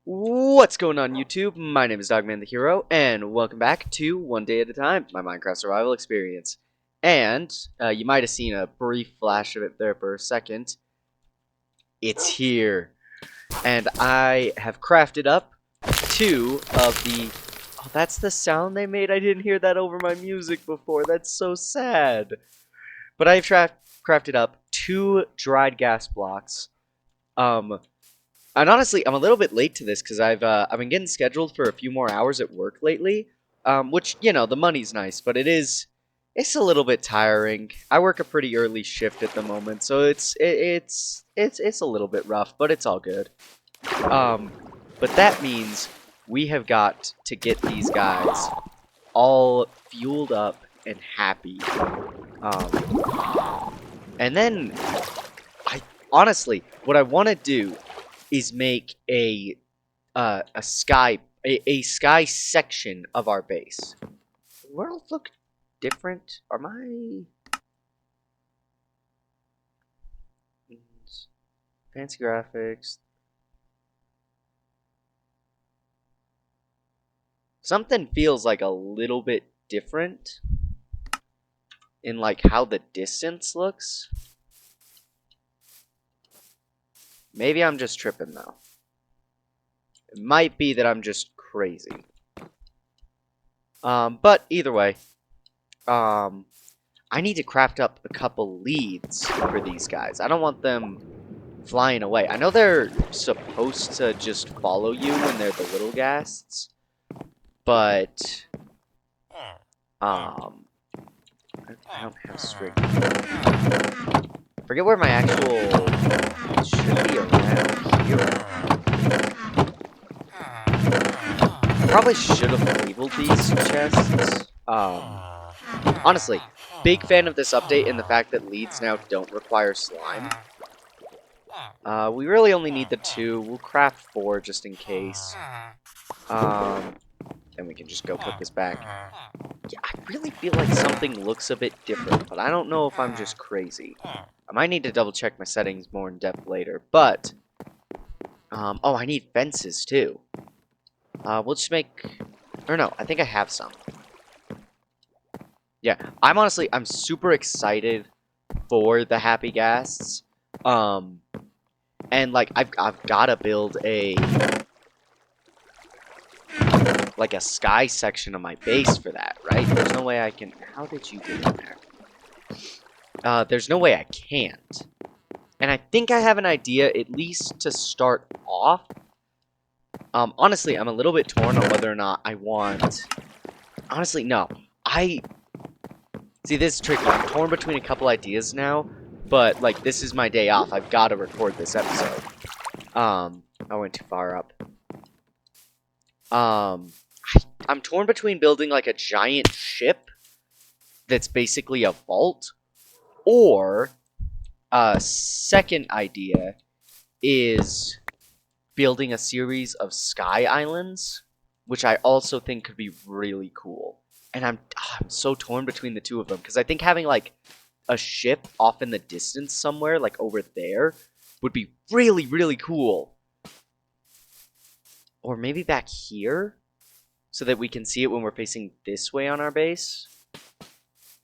What's going on YouTube? My name is Dogman the Hero, and welcome back to One Day at a Time, my Minecraft survival experience. And, you might have seen a brief flash of it there for a second. It's here. And I have crafted up two of the... Oh, that's the sound they made? I didn't hear that over my music before. That's so sad. But I've crafted up two dried gas blocks. And honestly, I'm a little bit late to this because I've been getting scheduled for a few more hours at work lately, which the money's nice, but it's a little bit tiring. I work a pretty early shift at the moment, so it's a little bit rough, but it's all good. But that means we have got to get these guys all fueled up and happy. And then honestly, what I want to do is make a sky section of our base. The world look different. Are my fancy graphics? Something feels like a little bit different in like how the distance looks. Maybe I'm just tripping, though. It might be that I'm just crazy. But either way, I need to craft up a couple leads for these guys. I don't want them flying away. I know they're supposed to just follow you when they're the little ghasts, but I don't have string. Forget where my actual... It should be around here. I probably should have labeled these chests. Honestly, big fan of this update and the fact that leads now don't require slime. We really only need the 2. We'll craft 4 just in case. Then we can just go put this back. Yeah, I really feel like something looks a bit different, but I don't know if I'm just crazy. I might need to double check my settings more in depth later, but... oh, I need fences, too. We'll just make... Or no, I think I have some. Yeah, I'm super excited for the Happy Ghasts. And, like, I've gotta build a sky section of my base for that, right? There's no way I can... How did you get in there? There's no way I can't. And I think I have an idea, at least to start off. Honestly, I'm a little bit torn on whether or not I want... Honestly, no. See, this is tricky. I'm torn between a couple ideas now, but, like, this is my day off. I've got to record this episode. I went too far up. I'm torn between building, like, a giant ship that's basically a vault, or... second idea is building a series of sky islands, which I also think could be really cool. And I'm so torn between the two of them, because I think having, like, a ship off in the distance somewhere, like over there, would be really, really cool. Or maybe back here, so that we can see it when we're facing this way on our base.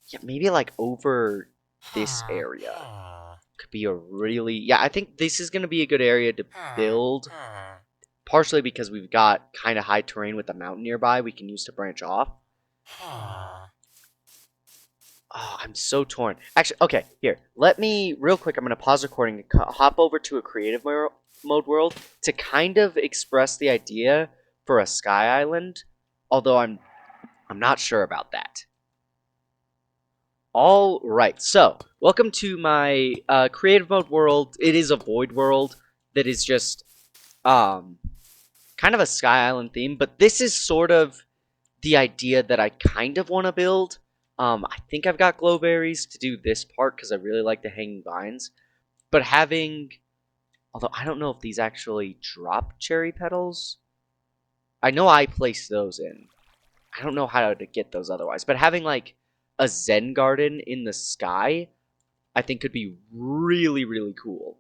Yeah, maybe, like, over this area. Could be a really... Yeah, I think this is going to be a good area to build. Partially because we've got kind of high terrain with a mountain nearby we can use to branch off. Oh, I'm so torn. Actually, okay, here. Let me... Real quick, I'm going to pause recording to hop over to a creative mode world to kind of express the idea for a sky island. Although I'm not sure about that. Alright, so, welcome to my creative mode world. It is a void world that is just, kind of a Sky Island theme, but this is sort of the idea that I kind of want to build. I think I've got glowberries to do this part, because I really like the hanging vines, but having, although I don't know if these actually drop cherry petals. I know I placed those in. I don't know how to get those otherwise, but having, like, a Zen garden in the sky, I think could be really, really cool.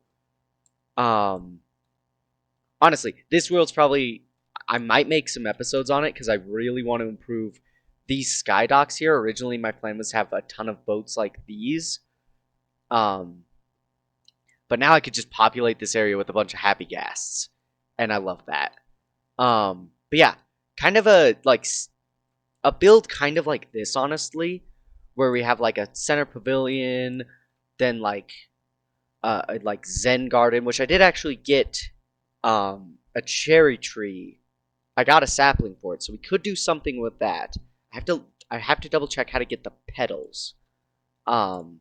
honestly, this world's probably, I might make some episodes on it because I really want to improve these sky docks here. Originally, my plan was to have a ton of boats like these. Um, but now I could just populate this area with a bunch of happy ghasts, and I love that. But yeah, kind of a build kind of like this, honestly, where we have like a center pavilion, then like Zen garden, which I did actually get a cherry tree. I got a sapling for it, so we could do something with that. I have to double check how to get the petals. Um,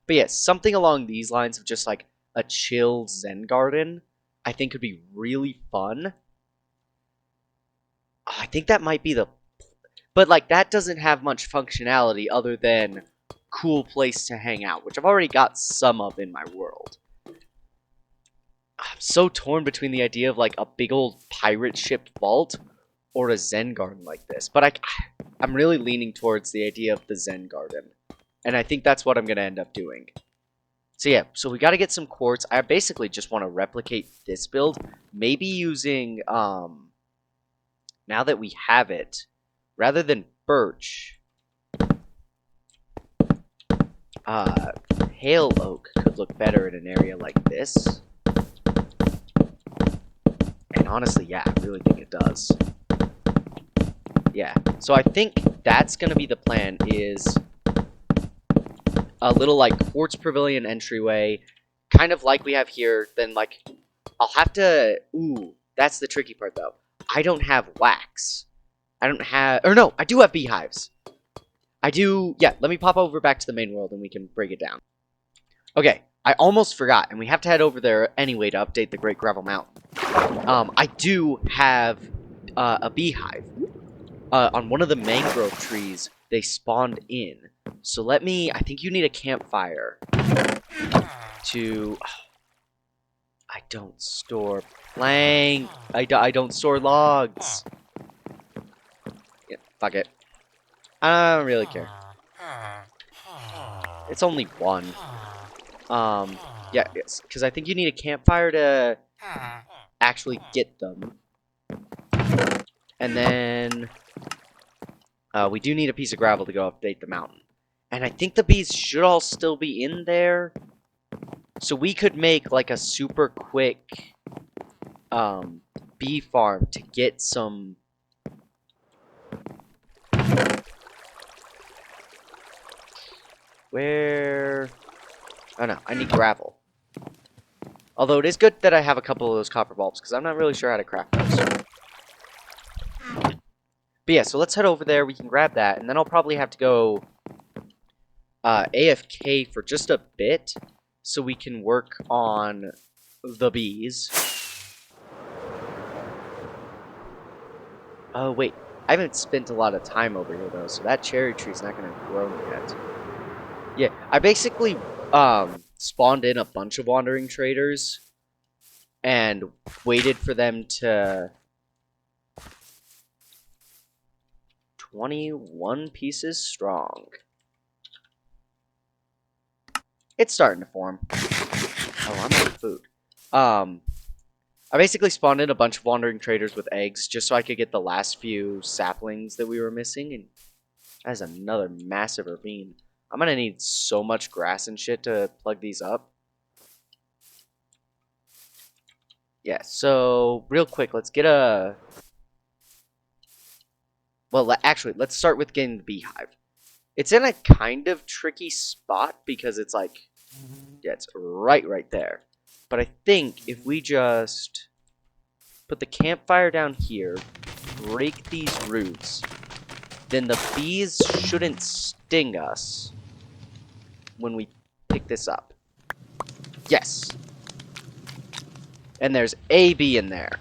but yeah, something along these lines of just like a chill Zen garden, I think could be really fun. I think that might be the, but like that doesn't have much functionality other than cool place to hang out, which I've already got some of in my world. I'm so torn between the idea of like a big old pirate ship vault or a Zen garden like this, but I'm really leaning towards the idea of the Zen garden, and I think that's what I'm gonna end up doing. So yeah, so we got to get some quartz. I basically just want to replicate this build, maybe using now that we have it, rather than birch, pale oak could look better in an area like this. And honestly, yeah, I really think it does. Yeah, so I think that's going to be the plan, is a little like quartz pavilion entryway, kind of like we have here. Then like, I'll have to, ooh, that's the tricky part though. I don't have wax. I don't have, or no, I do have beehives. I do, yeah, let me pop over back to the main world and we can break it down. Okay, I almost forgot, and we have to head over there anyway to update the Great Gravel Mountain. I do have a beehive. On one of the mangrove trees, they spawned in. So let me, I think you need a campfire to, oh, I don't store plank. I don't store logs. Yeah, fuck it. I don't really care. It's only one. Yeah, because I think you need a campfire to actually get them. And then we do need a piece of gravel to go update the mountain. And I think the bees should all still be in there. So we could make like a super quick bee farm to get some. Where? Oh no, I need gravel. Although it is good that I have a couple of those copper bulbs, because I'm not really sure how to craft those. But yeah, so let's head over there, we can grab that, and then I'll probably have to go AFK for just a bit, so we can work on the bees. Oh wait, I haven't spent a lot of time over here though, so that cherry tree's not going to grow yet. Yeah, I basically spawned in a bunch of wandering traders and waited for them to 21 pieces strong. It's starting to form. Oh, I'm out of food. I basically spawned in a bunch of wandering traders with eggs just so I could get the last few saplings that we were missing, and that's another massive ravine. I'm gonna need so much grass and shit to plug these up. Yeah, so real quick, let's get a... Well, actually, let's start with getting the beehive. It's in a kind of tricky spot because it's like... Yeah, it's right there. But I think if we just put the campfire down here, break these roots, then the bees shouldn't sting us when we pick this up. Yes. And there's a bee in there.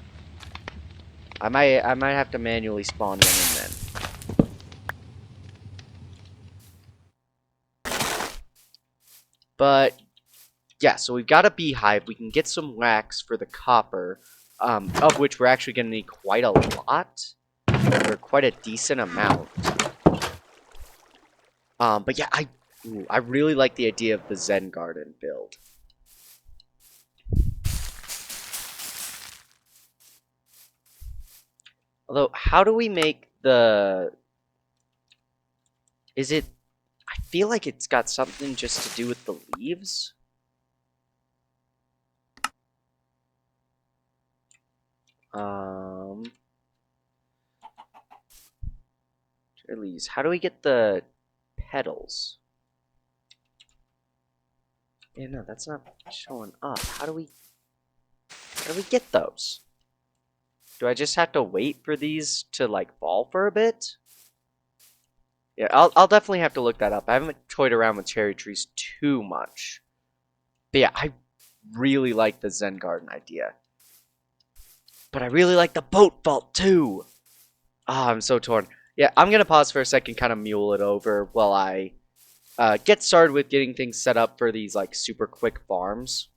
I might have to manually spawn one in then. But yeah, so we've got a beehive. We can get some wax for the copper, of which we're actually going to need quite a lot, or quite a decent amount. But yeah, I really like the idea of the Zen garden build. Although, how do we make the... Is it... I feel like it's got something just to do with the leaves. Leaves. How do we get the petals? Yeah, no, that's not showing up. How do we get those? Do I just have to wait for these to, like, fall for a bit? Yeah, I'll definitely have to look that up. I haven't toyed around with cherry trees too much. But yeah, I really like the Zen garden idea. But I really like the boat vault too. Ah, I'm so torn. Yeah, I'm gonna pause for a second, kind of mule it over while I get started with getting things set up for these like super quick farms,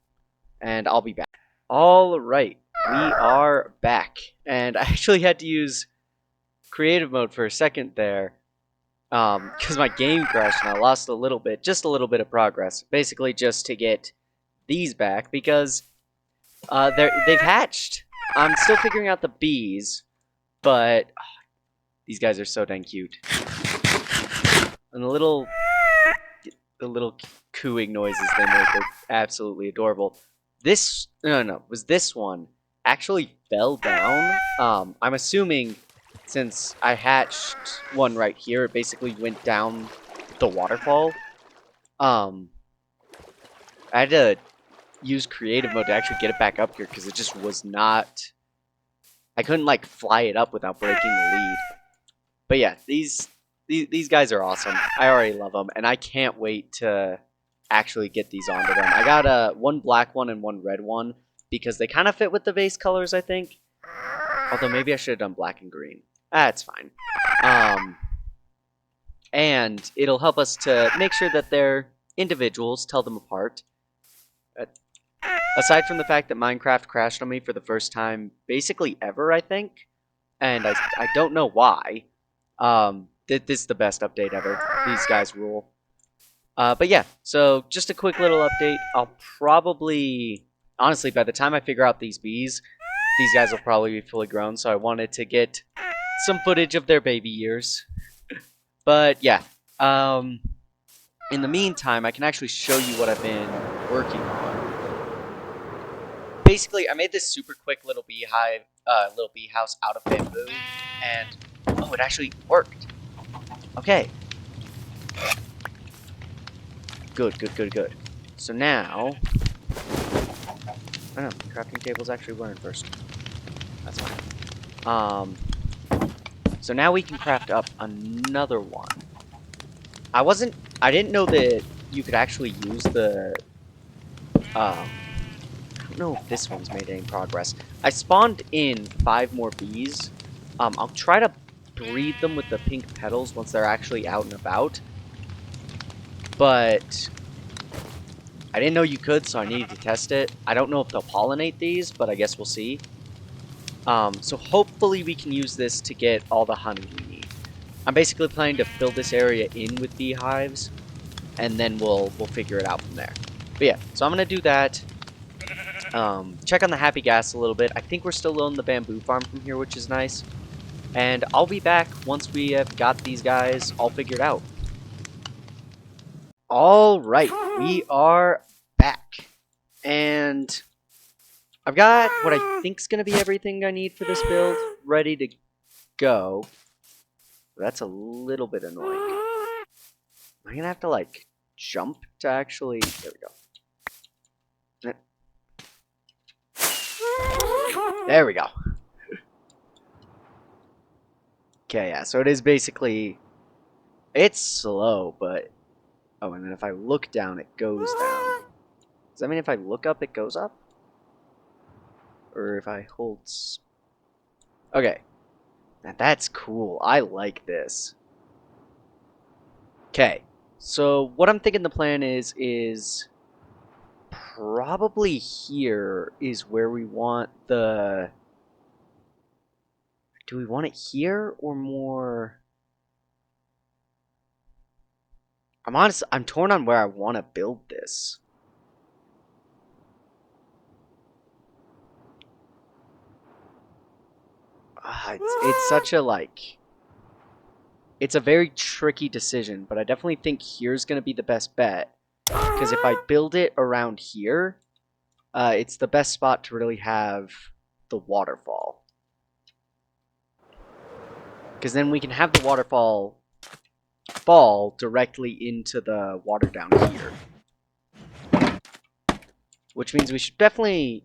and I'll be back. All right, we are back, and I actually had to use creative mode for a second there, because my game crashed and I lost a little bit, just a little bit of progress, basically just to get these back because they've hatched. I'm still figuring out the bees, but these guys are so dang cute, and the little cooing noises they make are absolutely adorable. This was this one actually fell down. I'm assuming since I hatched one right here, it basically went down the waterfall. Um, I had to use creative mode to actually get it back up here because it just was not. I couldn't like fly it up without breaking the lead. But yeah, these guys are awesome. I already love them, and I can't wait to actually get these onto them. I got one black one and one red one because they kind of fit with the vase colors, I think. Although maybe I should have done black and green. That's fine. And it'll help us to make sure that they're individuals, tell them apart. Aside from the fact that Minecraft crashed on me for the first time basically ever, I think. And I don't know why. This is the best update ever. These guys rule. But yeah, so just a quick little update. I'll probably, honestly, by the time I figure out these bees, these guys will probably be fully grown. So I wanted to get some footage of their baby years. But yeah, in the meantime, I can actually show you what I've been working on. Basically, I made this super quick little beehive, little bee house out of bamboo, and oh, it actually worked. Okay. Good, good, good, good. So now, I don't know, crafting tables actually weren't first. That's fine. So now we can craft up another one. I didn't know that you could actually use the, I don't know if this one's made any progress. I spawned in 5 more bees. I'll try to breed them with the pink petals once they're actually out and about. But I didn't know you could, so I needed to test it. I don't know if they'll pollinate these, but I guess we'll see. So hopefully we can use this to get all the honey we need. I'm basically planning to fill this area in with beehives, and then we'll figure it out from there. But yeah, so I'm gonna do that. Check on the happy gas a little bit. I think we're still on the bamboo farm from here, which is nice. And I'll be back once we have got these guys all figured out. Alright, we are back. And I've got what I think's going to be everything I need for this build ready to go. That's a little bit annoying. I'm going to have to, like, jump to actually... There we go. There we go. Okay, yeah, so it is basically... It's slow, but... Oh, and then if I look down, it goes down. Does that mean if I look up, it goes up? Or if I hold... Okay. Now that's cool. I like this. Okay. So what I'm thinking the plan is probably here is where we want the... Do we want it here or more... I'm torn on where I want to build this. It's such a, like... It's a very tricky decision, but I definitely think here's going to be the best bet. Because if I build it around here, it's the best spot to really have the waterfall. Because then we can have the waterfall fall directly into the water down here. Which means we should definitely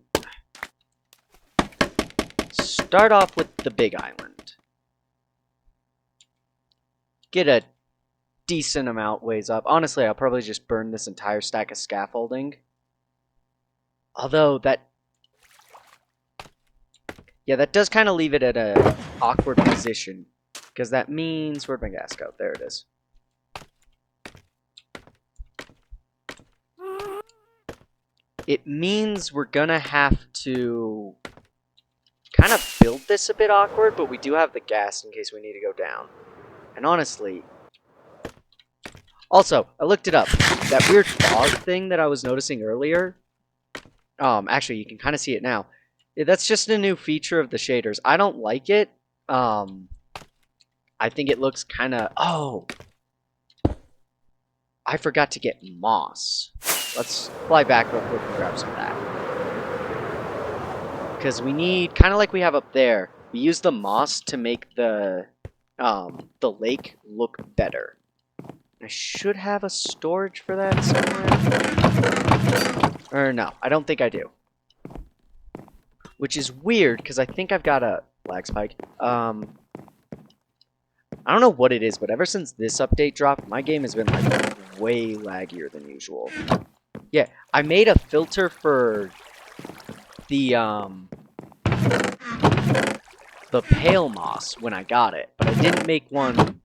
start off with the big island. Get a decent amount ways up. Honestly, I'll probably just burn this entire stack of scaffolding. Although that... Yeah, that does kind of leave it at an awkward position. Because that means... Where'd my gas go? There it is. It means we're gonna have to kind of build this a bit awkward, but we do have the gas in case we need to go down. And honestly... Also, I looked it up. That weird fog thing that I was noticing earlier... actually, you can kind of see it now. That's just a new feature of the shaders. I don't like it. I think it looks kind of... Oh! I forgot to get moss. Let's fly back real quick and grab some of that. Because we need, kind of like we have up there, we use the moss to make the lake look better. I should have a storage for that somewhere. Or no, I don't think I do. Which is weird, because I think I've got a lag spike. I don't know what it is, but ever since this update dropped, my game has been like way laggier than usual. Yeah, I made a filter for the pale moss when I got it, but I didn't make one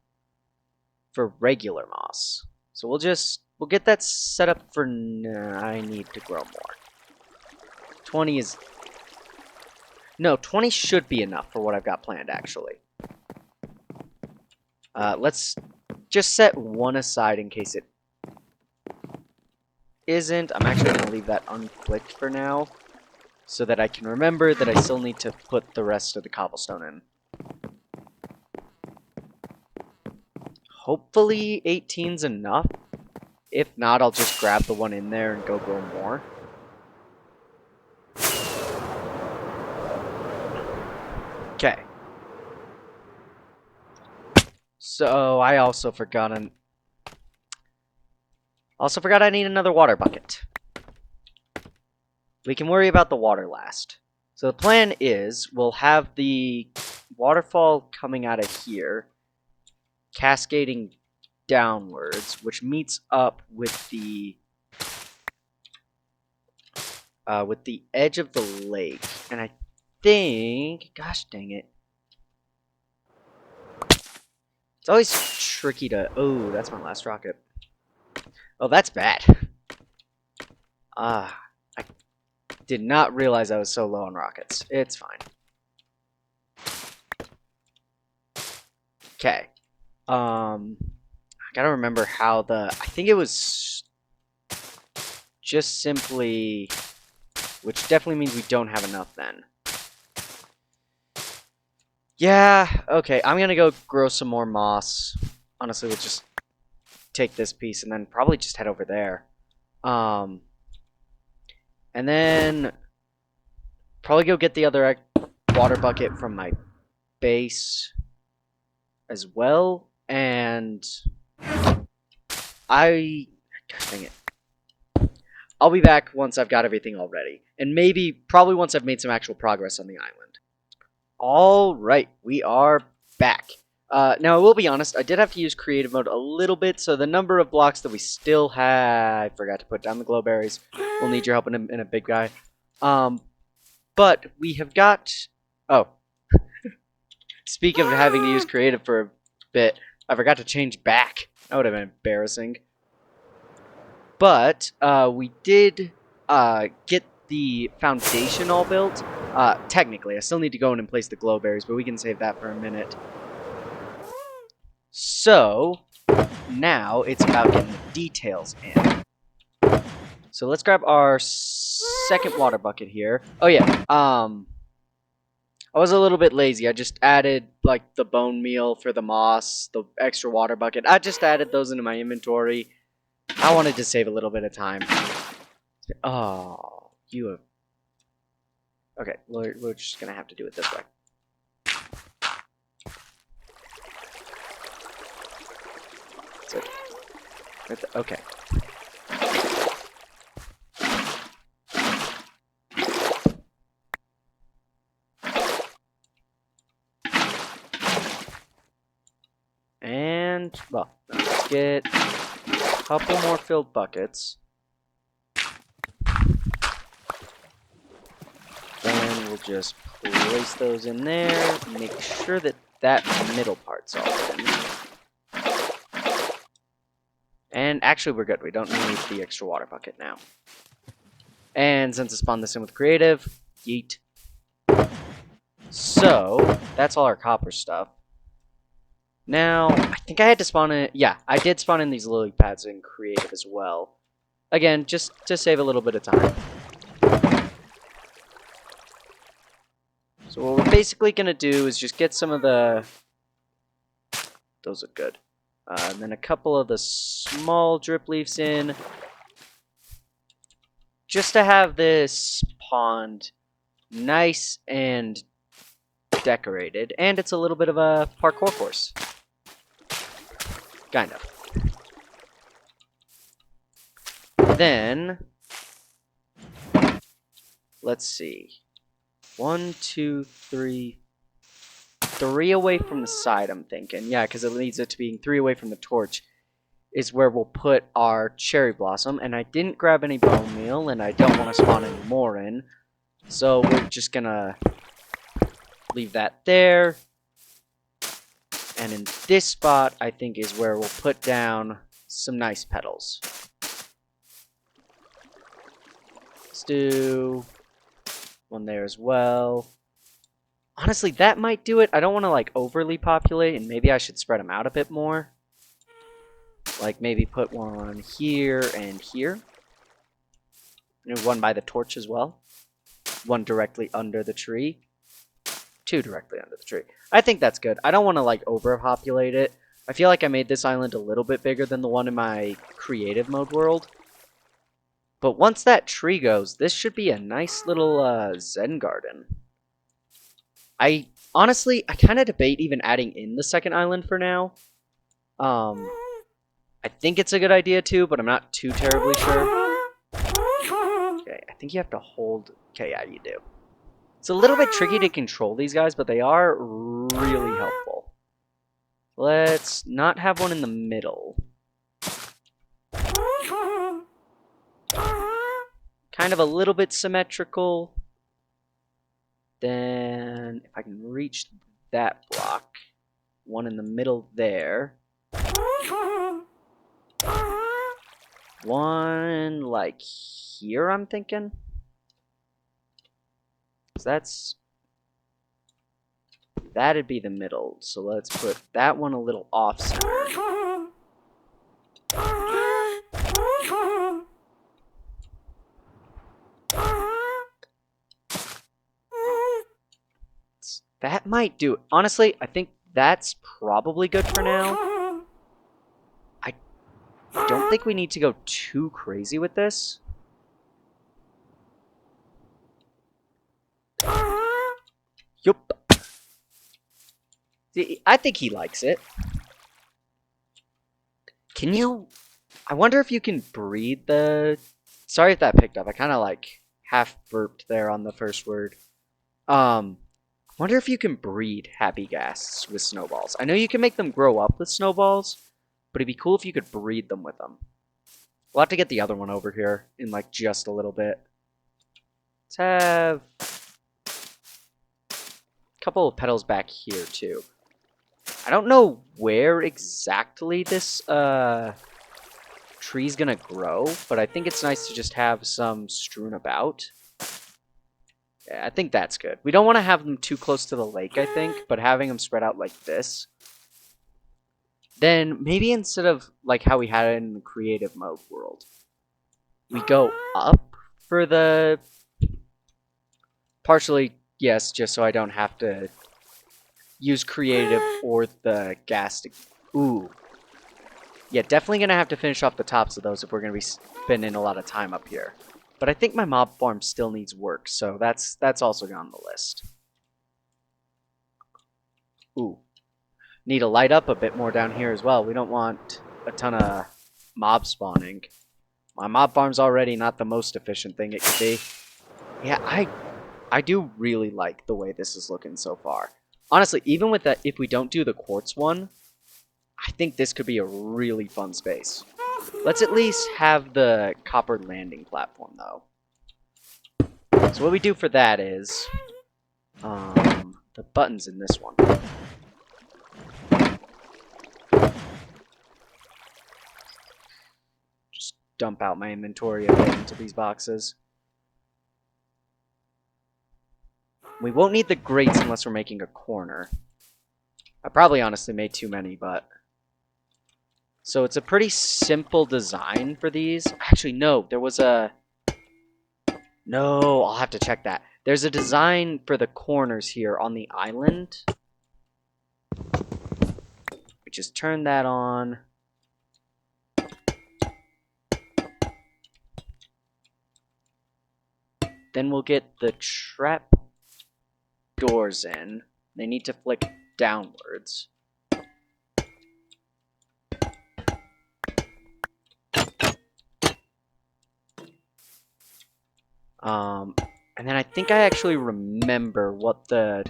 for regular moss. So we'll get that set up for I need to grow more. 20 is... No, 20 should be enough for what I've got planned, actually. Let's just set one aside in case it isn't. I'm actually going to leave that unclicked for now, so that I can remember that I still need to put the rest of the cobblestone in. Hopefully 18's enough. If not, I'll just grab the one in there and go grow more. Okay. So I also forgot I need another water bucket. We can worry about the water last. So the plan is we'll have the waterfall coming out of here, cascading downwards, which meets up with the edge of the lake. And I think, gosh dang it, it's always tricky to... Oh, that's my last rocket. Oh, that's bad. I did not realize I was so low on rockets. It's fine. Okay. I gotta remember how I think it was just simply... Which definitely means we don't have enough then. Yeah, okay, I'm gonna go grow some more moss. Honestly, we'll just take this piece and then probably just head over there. And then probably go get the other water bucket from my base as well. And gosh dang it. I'll be back once I've got everything all ready. And probably once I've made some actual progress on the island. Alright, we are back. Now, I will be honest, I did have to use creative mode a little bit, so the number of blocks that we still have... I forgot to put down the glowberries. We'll need your help in a big guy. But we have got... Oh. Speak of having to use creative for a bit, I forgot to change back. That would have been embarrassing. But, we did get the foundation all built. Technically, I still need to go in and place the glowberries, but we can save that for a minute. So, now it's about getting the details in. So let's grab our second water bucket here. Oh yeah, I was a little bit lazy. I just added like the bone meal for the moss, the extra water bucket. I just added those into my inventory. I wanted to save a little bit of time. Oh, you have... Okay, we're just gonna have to do it this way. That's it. Okay. And, well, let's get a couple more filled buckets. Then we'll just place those in there. Make sure that that middle part's all in. And actually, we're good. We don't need the extra water bucket now. And since I spawned this in with creative, yeet. So, that's all our copper stuff. Now, I think I had to spawn in... Yeah, I did spawn in these lily pads in creative as well. Again, just to save a little bit of time. So what we're basically going to do is just get some of the... Those look good. And then a couple of the small drip leaves in. Just to have this pond nice and decorated. And it's a little bit of a parkour course. Kind of. Then, let's see. 1, 2, 3. 3 away from the side, I'm thinking. Yeah, because it leads it to being 3 away from the torch. Is where we'll put our cherry blossom. And I didn't grab any bone meal, and I don't want to spawn any more in. So we're just gonna leave that there. And in this spot, I think, is where we'll put down some nice petals. Let's do one there as well. Honestly, that might do it. I don't want to, like, overly populate, and maybe I should spread them out a bit more. Like, maybe put one here and here. And one by the torch as well. One directly under the tree. 2 directly under the tree. I think that's good. I don't want to, like, overpopulate it. I feel like I made this island a little bit bigger than the one in my creative mode world. But once that tree goes, this should be a nice little Zen garden. Honestly, I kind of debate even adding in the second island for now. I think it's a good idea too, but I'm not too terribly sure. Okay, I think you have to hold... Okay, yeah, you do. It's a little bit tricky to control these guys, but they are really helpful. Let's not have one in the middle. Kind of a little bit symmetrical. Then, if I can reach that block, one in the middle there. One, like, here, I'm thinking. That'd be the middle. So let's put that one a little off center. That might do it. Honestly, I think that's probably good for now. I don't think we need to go too crazy with this. Yup. I think he likes it. Can you... I wonder if you can breed the... Sorry if that picked up. I kind of, like, half burped there on the first word. I wonder if you can breed happy ghasts with snowballs. I know you can make them grow up with snowballs, but it'd be cool if you could breed them with them. We'll have to get the other one over here in, like, just a little bit. Let's have... couple of petals back here too. I don't know where exactly this tree's gonna grow, but I think it's nice to just have some strewn about. Yeah, I think that's good. We don't want to have them too close to the lake, I think, but having them spread out like this. Then maybe instead of like how we had it in the creative mode world, we go up for the partially Yes, just so I don't have to use creative or the gas to... Ooh. Yeah, definitely gonna have to finish off the tops of those if we're gonna be spending a lot of time up here. But I think my mob farm still needs work, so that's also on the list. Ooh. Need to light up a bit more down here as well. We don't want a ton of mob spawning. My mob farm's already not the most efficient thing it could be. Yeah, I do really like the way this is looking so far. Honestly, even with that, if we don't do the quartz one, I think this could be a really fun space. Let's at least have the copper landing platform, though. So what we do for that is... the button's in this one. Just dump out my inventory a bit into these boxes. We won't need the grates unless we're making a corner. I probably honestly made too many, but... So it's a pretty simple design for these. Actually, no, there was a... No, I'll have to check that. There's a design for the corners here on the island. We just turn that on. Then we'll get the trap doors in. They need to flick downwards. And then I think I actually remember what the...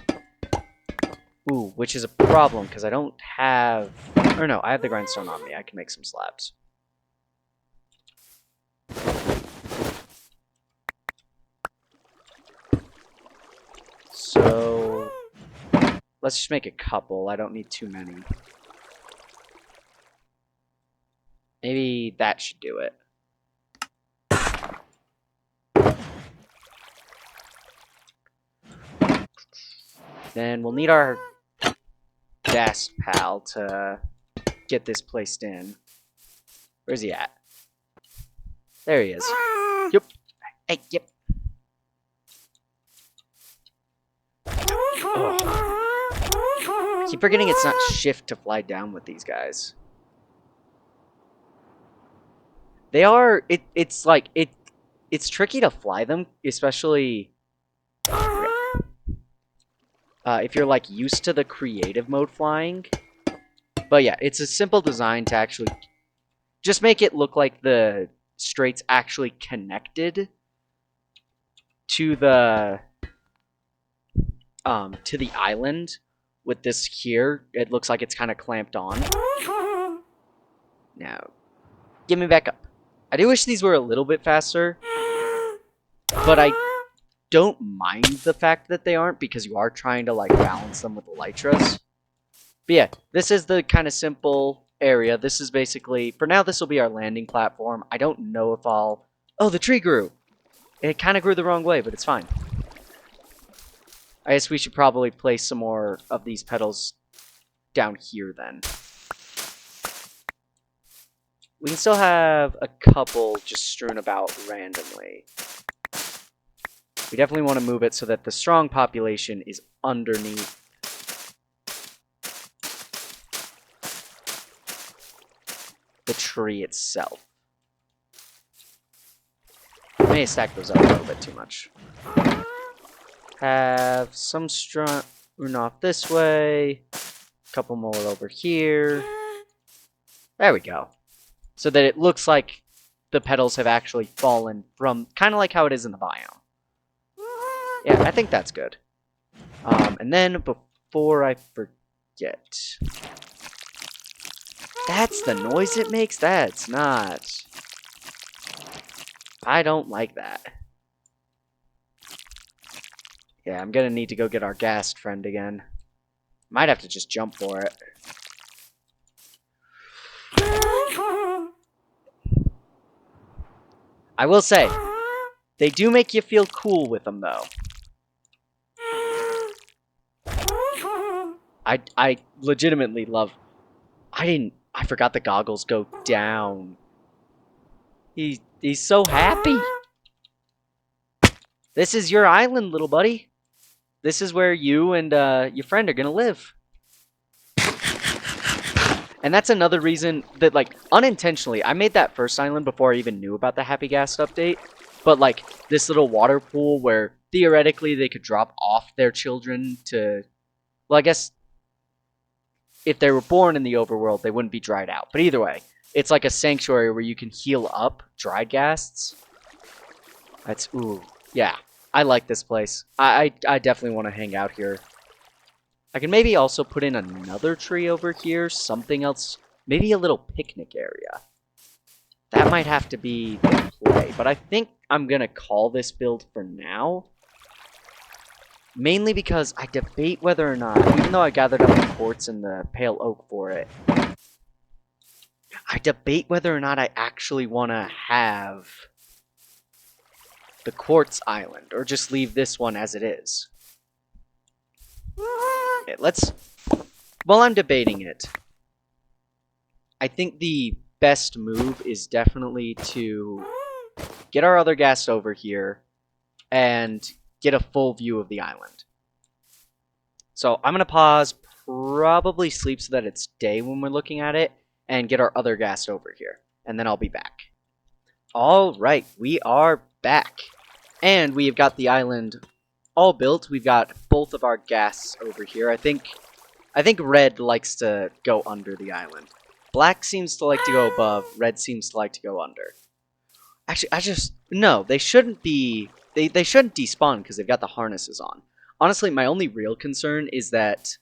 Ooh, which is a problem, because I don't have... Or no, I have the grindstone on me. I can make some slabs. So... Let's just make a couple. I don't need too many. Maybe that should do it. Then we'll need our Ghast pal to get this placed in. Where's he at? There he is. Yep. Hey, yep. Oh. Keep forgetting it's not shift to fly down with these guys. They are... It's like... It's tricky to fly them, especially... if you're like used to the creative mode flying. But yeah, it's a simple design to actually just make it look like the straight's actually connected to the island. With this here, it looks like it's kind of clamped on. Now, get me back up. I do wish these were a little bit faster, but I don't mind the fact that they aren't, because you are trying to like balance them with elytras. But yeah, this is the kind of simple area. This is basically, for now, this will be our landing platform. I don't know if I'll... Oh, the tree grew! It kind of grew the wrong way, but it's fine. I guess we should probably place some more of these petals down here then. We can still have a couple just strewn about randomly. We definitely want to move it so that the strong population is underneath. The tree itself. I may stack those up a little bit too much. Have some strewn off this way. A couple more over here. There we go. So that it looks like the petals have actually fallen from, kind of like how it is in the biome. Yeah, I think that's good. And then, before I forget... That's the noise it makes? That's not... I don't like that. Yeah, I'm gonna need to go get our Ghast friend again. Might have to just jump for it. I will say, they do make you feel cool with them, though. I legitimately love... I forgot the goggles go down. He's so happy. This is your island, little buddy. this is where you and your friend are gonna live. And that's another reason that, like, unintentionally, I made that first island before I even knew about the Happy Ghast update. But, like, this little water pool where theoretically they could drop off their children to... Well, I guess if they were born in the overworld, they wouldn't be dried out. But either way, it's like a sanctuary where you can heal up dried ghasts. That's... Ooh. Yeah. I like this place. I definitely want to hang out here. I can maybe also put in another tree over here, something else, maybe a little picnic area. That might have to be the play, but I think I'm going to call this build for now. Mainly because I debate whether or not, even though I gathered up the quartz and the pale oak for it, I debate whether or not I actually want to have the quartz island, or just leave this one as it is. Okay, let's... While I'm debating it, I think the best move is definitely to get our other ghast over here and get a full view of the island. So I'm going to pause, probably sleep so that it's day when we're looking at it, and get our other ghast over here. And then I'll be back. Alright, we are back. And we have got the island all built. We've got both of our ghasts over here. I think red likes to go under the island. Black seems to like to go above. Red seems to like to go under. Actually, no, they shouldn't be... They shouldn't despawn because they've got the harnesses on. Honestly, my only real concern is that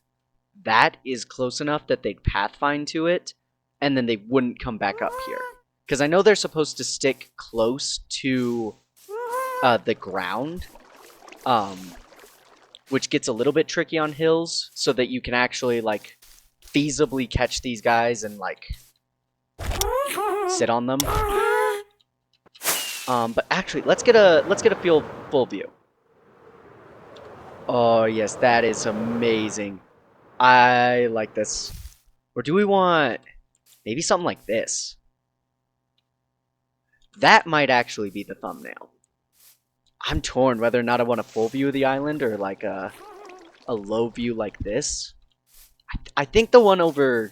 is close enough that they'd pathfind to it, and then they wouldn't come back up here. Because I know they're supposed to stick close to the ground, which gets a little bit tricky on hills, so that you can actually, like, feasibly catch these guys and, like, sit on them. But actually, let's get a full view. Oh yes, that is amazing. I like this. Or do we want maybe something like this? That might actually be the thumbnail. I'm torn whether or not I want a full view of the island or like a low view like this. I think the one over...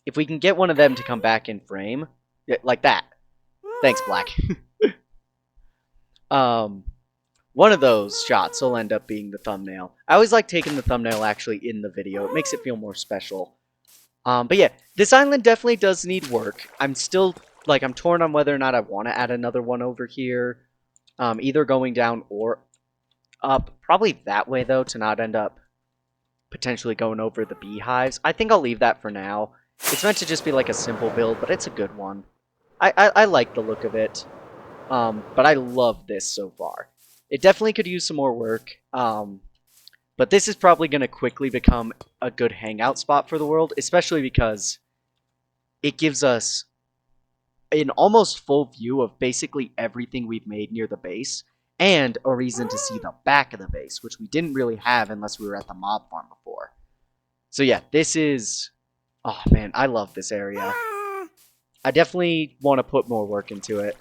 If we can get one of them to come back in frame, like that. Thanks, Black. One of those shots will end up being the thumbnail. I always like taking the thumbnail actually in the video. It makes it feel more special. But yeah, this island definitely does need work. I'm still, like, I'm torn on whether or not I want to add another one over here. Either going down or up. Probably that way, though, to not end up potentially going over the beehives. I think I'll leave that for now. It's meant to just be like a simple build, but it's a good one. I like the look of it. But I love this so far. It definitely could use some more work. But this is probably going to quickly become a good hangout spot for the world, especially because it gives us an almost full view of basically everything we've made near the base, and a reason to see the back of the base, which we didn't really have unless we were at the mob farm before. So yeah, this is... Oh man, I love this area. I definitely want to put more work into it.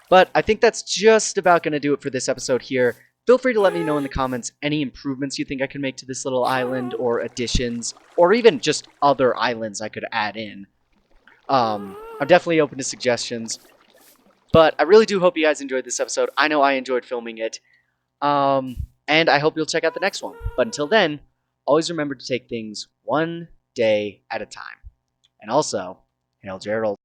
But I think that's just about going to do it for this episode here. Feel free to let me know in the comments any improvements you think I can make to this little island, or additions, or even just other islands I could add in. I'm definitely open to suggestions. But I really do hope you guys enjoyed this episode. I know I enjoyed filming it. And I hope you'll check out the next one. But until then, always remember to take things one day at a time. And also, hail Gerald.